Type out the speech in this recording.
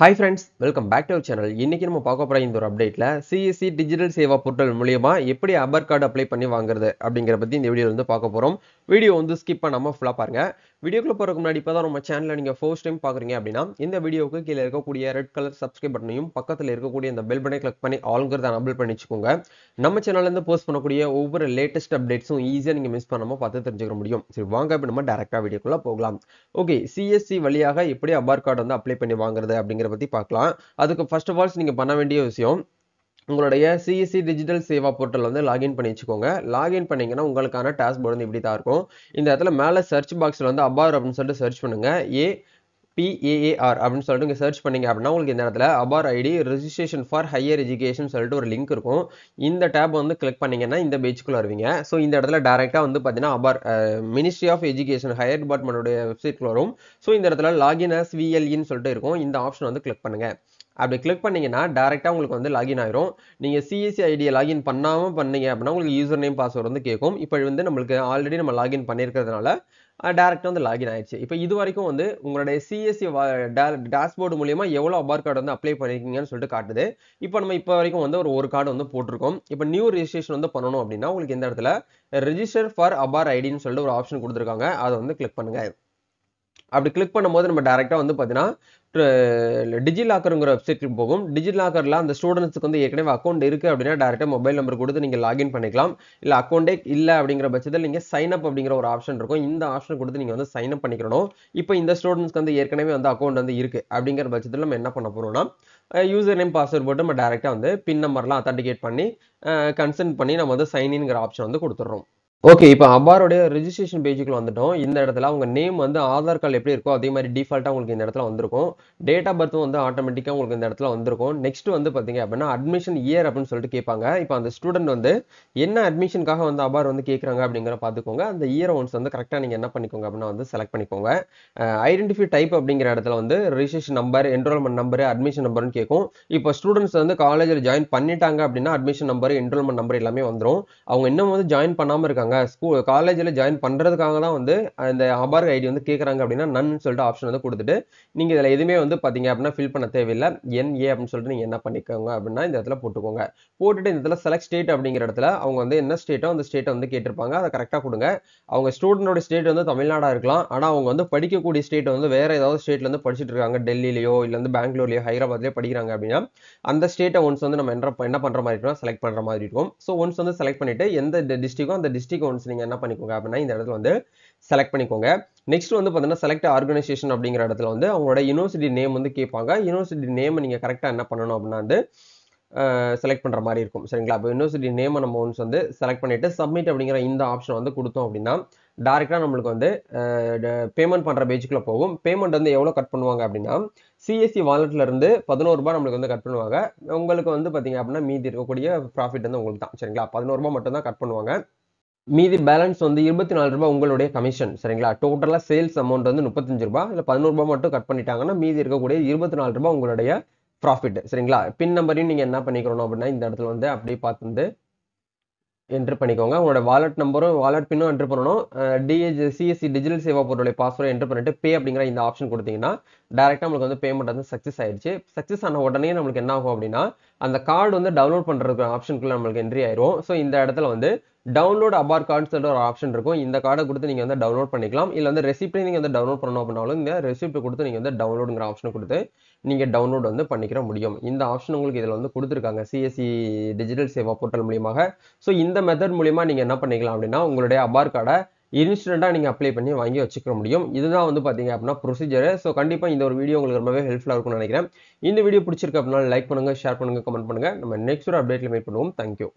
Hi friends, welcome back to our channel. இன்னைக்கு நம்ம பார்க்க போற இந்த ஒரு அப்டேட்ல CSC டிஜிட்டல் சேவா போர்ட்டல் மூலமா எப்படி ஆதார் கார்டு அப்ளை பண்ணி வாங்குறது அப்படிங்கற பத்தி இந்த வீடியோல வந்து பார்க்க போறோம். வீடியோ வந்து ஸ்கிப் பண்ணாம ஃபுல்லா பாருங்க. வீடியோக்குள்ள போறதுக்கு முன்னாடி இப்பதான் நம்ம சேனலை நீங்க ஃபர்ஸ்ட் டைம் பாக்குறீங்க அப்படின்னா இந்த வீடியோக்கு கீழ இருக்கக்கூடிய ரெட் கலர் சப்ஸ்கிரைப் பட்டனையும் பக்கத்துல இருக்கக்கூடிய இந்த பெல் பட்டனை கிளிக் பண்ணி ஆல்ங்கறத எனேபிள் பண்ணி வச்சுக்கோங்க. நம்ம சேனல்ல இருந்து போஸ்ட் பண்ணக்கூடிய ஒவ்வொரு லேட்டஸ்ட் அப்டேட்ஸும் ஈஸியா நீங்க மிஸ் பண்ணாம பார்த்து தெரிஞ்சுக்க முடியும். சரி வாங்க இப்ப நம்ம டைரக்டா வீடியோக்குள்ள போகலாம். ஓகே, CSC வழியாக எப்படி ஆதார் கார்டு வந்து அப்ளை பண்ணி வாங்குறது அப்படிங்கற பத்தி பார்க்கலாம். அதுக்கு ஃபர்ஸ்ட் ஆஃப் ஆல் நீங்க பண்ண வேண்டிய விஷயம் உங்களுடைய CSC டிஜிட்டல் சேவா போர்ட்டல் வந்து லாகின் பண்ணி வச்சுக்கோங்க. லாகின் பண்ணீங்கன்னா உங்களுக்கான டாஸ்க் வந்து இப்படி தான் இருக்கும். இந்த இடத்துல மேல சர்ச் பாக்ஸ்ல வந்து அபார் அப்படின்னு சொல்லிட்டு சர்ச் பண்ணுங்க. APAAR அப்படின்னு சொல்லிட்டு நீங்க சர்ச் பண்ணீங்க அப்படின்னா உங்களுக்கு இந்த இடத்துல APAAR ID registration for higher education சொல்லிட்டு ஒரு லிங்க் இருக்கும். இந்த டேப் வந்து கிளிக் பண்ணீங்கன்னா இந்த பேஜ்க்குள்ள வருவீங்க. ஸோ இந்த இடத்துல டைரக்டா வந்து பார்த்தீங்கன்னா அபார் மினிஸ்ட்ரி ஆஃப் எஜுகேஷன் ஹையர் டிபார்ட்மெண்டோட வெப்சைட்ல வரும். ஸோ இந்த இடத்துல லாகின் as VLEன்னு சொல்லிட்டு இருக்கும். இந்த ஆப்ஷன் வந்து கிளிக் பண்ணுங்க. அப்படி கிளிக் பண்ணீங்கன்னா டைரக்டா உங்களுக்கு வந்து லாகின் ஆயிரும். நீங்க CSC ஐடியை லாகின் பண்ணாம பண்ணீங்க அப்படின்னா உங்களுக்கு யூசர் நேம் பாஸ்வேர்டு வந்து கேட்கும். இப்போ வந்து நம்மளுக்கு ஆல்ரெடி நம்ம லாகின் பண்ணியிருக்கிறதுனால டைரக்டா வந்து லாகின் ஆயிடுச்சு. இப்போ இது வரைக்கும் வந்து உங்களுடைய CSC டேஷ்போர்டு மூலியமா எவ்வளவு அபார் கார்டு வந்து அப்ளை பண்ணிருக்கீங்கன்னு சொல்லிட்டு காட்டுது. இப்போ நம்ம இப்போ வரைக்கும் வந்து ஒரு கார்டு வந்து போட்டிருக்கோம். இப்போ நியூ ரெஜிஸ்ட்ரேஷன் வந்து பண்ணணும் அப்படின்னா உங்களுக்கு இந்த இடத்துல ரெஜிஸ்டர் ஃபார் அபார் ஐடின்னு சொல்லிட்டு ஒரு ஆப்ஷன் கொடுத்துருக்காங்க. அதை வந்து கிளிக் பண்ணுங்க. அப்படி கிளிக் பண்ணும்போது நம்ம டைரக்டா வந்து பார்த்தீங்கன்னா டிஜிலாக்கருங்கிற வெப்சைட்டுக்கு போகும். டிஜிலாக்கர்ல அந்த ஸ்டூடெண்ட்ஸ்க்கு வந்து ஏற்கனவே அக்கௌண்ட் இருக்கு அப்படின்னா டைரக்டா மொபைல் நம்பர் கொடுத்து நீங்க லாகின் பண்ணிக்கலாம். இல்ல அக்கௌண்டே இல்ல அப்படிங்கிற பட்சத்தில் நீங்க சைன் அப் அப்படிங்கிற ஒரு ஆப்ஷன் இருக்கும். இந்த ஆப்ஷன் கொடுத்து நீங்க வந்து சைன் அப் பண்ணிக்கணும். இப்போ இந்த ஸ்டூடெண்ட்ஸ்க்கு வந்து ஏற்கனவே வந்து அக்கௌண்ட் வந்து இருக்கு அப்படிங்கிற பட்சத்தில் நம்ம என்ன பண்ண போறோம்னா யூசர் நேம் பாஸ்வேர்ட் போட்டு நம்ம டைரக்டா வந்து பின் நம்பர்லாம் அத்தன்டிகேட் பண்ணி கன்சென்ட் பண்ணி நம்ம வந்து சைன் இன்ங்கிற ஆப்ஷன் வந்து கொடுத்துறோம். ஓகே, இப்போ அபாரோடைய ரெஜிஸ்ட்ரேஷன் பேஜுக்குள்ள வந்துட்டோம். இந்த இடத்துல உங்க நேம் வந்து ஆதார் கார்டு எப்படி இருக்கோ அதே மாதிரி டிஃபால்ட்டா உங்களுக்கு இந்த இடத்துல வந்திருக்கும். டேட் ஆஃப் பர்த்தும் வந்து ஆட்டோமேட்டிக்கா உங்களுக்கு இந்த இடத்துல வந்திருக்கும். நெக்ஸ்ட் வந்து பாத்தீங்க அப்படின்னா அட்மிஷன் இயர் அப்படின்னு சொல்லிட்டு கேட்பாங்க. இப்போ அந்த ஸ்டூடெண்ட் வந்து என்ன அட்மிஷனுக்காக வந்து அபார் வந்து கேட்கறாங்க அப்படிங்கிற பாத்துக்கோங்க. அந்த இயர் ஒன்ஸ் வந்து கரெக்டா நீங்க என்ன பண்ணிக்கோங்க அப்படின்னா வந்து செலக்ட் பண்ணிக்கோங்க. ஐடென்டிஃபை டைப் அப்படிங்கிற இடத்துல வந்து registration number, enrolment number, admission நம்பர்னு கேட்கும். இப்போ ஸ்டூடெண்ட்ஸ் வந்து காலேஜில் ஜாயின் பண்ணிட்டாங்க அப்படின்னா அட்மிஷன் நம்பர், என்ரோல்மெண்ட் நம்பர் எல்லாமே வந்துடும். அவங்க இன்னும் வந்து ஜாயின் பண்ணாம இருக்காங்க, காலேஜில் ஜாயின் பண்றதுக்காக தான் வந்து அந்த ஆபார் ஐடி வந்து கேட்கறாங்க அப்படின்னா நன் சொல்லிட்டு ஆப்ஷன் வந்து கொடுத்துட்டு நீங்க இதுல எதுவுமே வந்து பாத்தீங்க அப்படின்னா ஃபில் பண்ண தேவையில்லை. NA அப்படின்னு சொல்லிட்டு நீங்க என்ன பண்ணிக்கோங்க அப்படின்னா இந்த இடத்துல போட்டுக்கோங்க. போட்டுட்டு இந்த இடத்துல செலக்ட் ஸ்டேட் அப்படிங்கிற இடத்துல அவங்க வந்து என்ன ஸ்டேட்டோ அந்த ஸ்டேட்டை வந்து கேட்டிருப்பாங்க. அதை கரெக்டா கொடுங்க. அவங்க ஸ்டூடெண்டோட ஸ்டேட் வந்து தமிழ்நாடா இருக்கலாம். ஆனா அவங்க வந்து படிக்கக்கூடிய ஸ்டேட் வந்து வேற ஏதாவது ஸ்டேட்ல இருந்து படிச்சுட்டு இருக்காங்க. டெல்லியிலயோ இல்ல வந்து பெங்களூர்லயோ ஹைதராபாத்லயோ படிக்கிறாங்க அப்படின்னா அந்த ஸ்டேட்டை ஒன்ஸ் வந்து நம்ம என்ன பண்ற மாதிரி இருக்கும், செலக்ட் பண்ற மாதிரி இருக்கும். ஸோ ஒன்ஸ் வந்து செலக்ட் பண்ணிட்டு எந்த டிஸ்ட்ரிக்டோ அந்த டிஸ்ட்ரிக்ட் ஒன்ஸ் நீங்க என்ன பண்ணிக்கோங்க அப்படின்னா இந்த இடத்துல வந்து செலக்ட் பண்ணிக்கோங்க. நெக்ஸ்ட் வந்து பாத்தீங்கன்னா செலக்ட் ஆர்கனைசேஷன் அப்படிங்கிற இடத்துல வந்து அவங்களோட யூனிவர்சிட்டி நேம் வந்து கேட்பாங்க. யூனிவர்சிட்டி நேம் நீங்க கரெக்டா என்ன பண்ணணும் அப்படின்னா வந்து செலக்ட் பண்ற மாதிரி இருக்கும். சரிங்களா? இப்போ யூனிவர்சிட்டி நேம் நம்ம ஒன்ஸ் வந்து செலக்ட் பண்ணிட்டு சப்மிட் அப்படிங்கிற இந்த ஆப்ஷன் வந்து கொடுத்தோம் அப்படின்னா டைரக்டா நம்மளுக்கு வந்து பேமெண்ட் பண்ற பேஜுக்குள்ள போகும். பேமெண்ட் வந்து எவ்வளவு கட் பண்ணுவாங்க அப்படின்னா CSC வாலெட்ல இருந்து 11 ரூபாய் நம்மளுக்கு வந்து கட் பண்ணுவாங்க. உங்களுக்கு வந்து பாத்தீங்க அப்படின்னா மீதி இருக்கக்கூடிய ப்ராஃபிட் வந்து உங்களுக்கு தான். சரிங்களா? 11 ரூபாய் மட்டும் தான் கட் பண்ணுவாங்க. மீதி பேலன்ஸ் வந்து 24 ரூபாய் உங்களுடைய கமிஷன். சரிங்களா? டோட்டலா சேல்ஸ் அமௌண்ட் வந்து 35 ரூபாய். இல்ல 11 ரூபாய் மட்டும் கட் பண்ணிட்டாங்கன்னா மீதி இருக்கக்கூடிய 24 ரூபாய் உங்களுடைய ப்ராஃபிட். சரிங்களா? பின் நம்பரையும் நீங்க என்ன பண்ணிக்கணும் அப்படின்னா இந்த இடத்துல வந்து அப்படியே பார்த்து வந்து என்டர் பண்ணிக்கோங்க. உங்களோட வாலெட் நம்பரும் வாலெட் பின்னும் என்டர் பண்ணணும். CSC டிஜிட்டல் சேவா போர்ட்டலுடைய பாஸ்வேர்டை என்டர் பண்ணிட்டு பே அப்படிங்கிற இந்த ஆப்ஷன் கொடுத்தீங்கன்னா டைரக்டா நம்மளுக்கு வந்து பேமெண்ட் வந்து சக்சஸ் ஆயிடுச்சு. சக்சஸ் ஆன உடனே நம்மளுக்கு என்ன ஆகும் அப்படின்னா அந்த கார்டு வந்து டவுன்லோட் பண்றதுக்கு ஆப்ஷனுக்குள்ள நம்மளுக்கு என்ட்ரி ஆயிரும். ஸோ இந்த இடத்துல வந்து டவுன்லோட் அபார் கார்டு சொல்லிட்டு ஒரு ஆப்ஷன் இருக்கும். இந்த கார்டை கொடுத்து நீங்க வந்து டவுன்லோட் பண்ணிக்கலாம். இல்ல வந்து ரெசிப்டை நீங்க வந்து டவுன்லோட் பண்ணணும் அப்படின்னாலும் இந்த ரெசிப்ட் கொடுத்து நீங்க வந்து டவுன்லோடுங்கிற ஆப்ஷன் கொடுத்து நீங்க டவுன்லோட் வந்து பண்ணிக்கிற முடியும். இந்த ஆப்ஷன் உங்களுக்கு இதுல வந்து கொடுத்துருக்காங்க CSC டிஜிட்டல் சேவா போர்ட்டல் மூலியமாக. ஸோ இந்த மெத்தட் மூலியமா நீங்க என்ன பண்ணிக்கலாம் அப்படின்னா உங்களுடைய அபார் கார்டை இன்ஸ்டன்டா நீங்க அப்ளை பண்ணி வாங்கி வச்சுக்க முடியும். இதுதான் வந்து பாத்தீங்க அப்படின்னா ப்ரொசீஜர். ஸோ கண்டிப்பா இந்த ஒரு வீடியோ உங்களுக்கு ரொம்பவே ஹெல்ப்ஃபுல்லா இருக்கும்னு நினைக்கிறேன். இந்த வீடியோ பிடிச்சிருக்கு அப்படின்னா லைக் பண்ணுங்க, ஷேர் பண்ணுங்க, கமெண்ட் பண்ணுங்க. நம்ம நெக்ஸ்ட் ஒரு அப்டேட்ல மீட் பண்ணுவோம். தேங்க்யூ.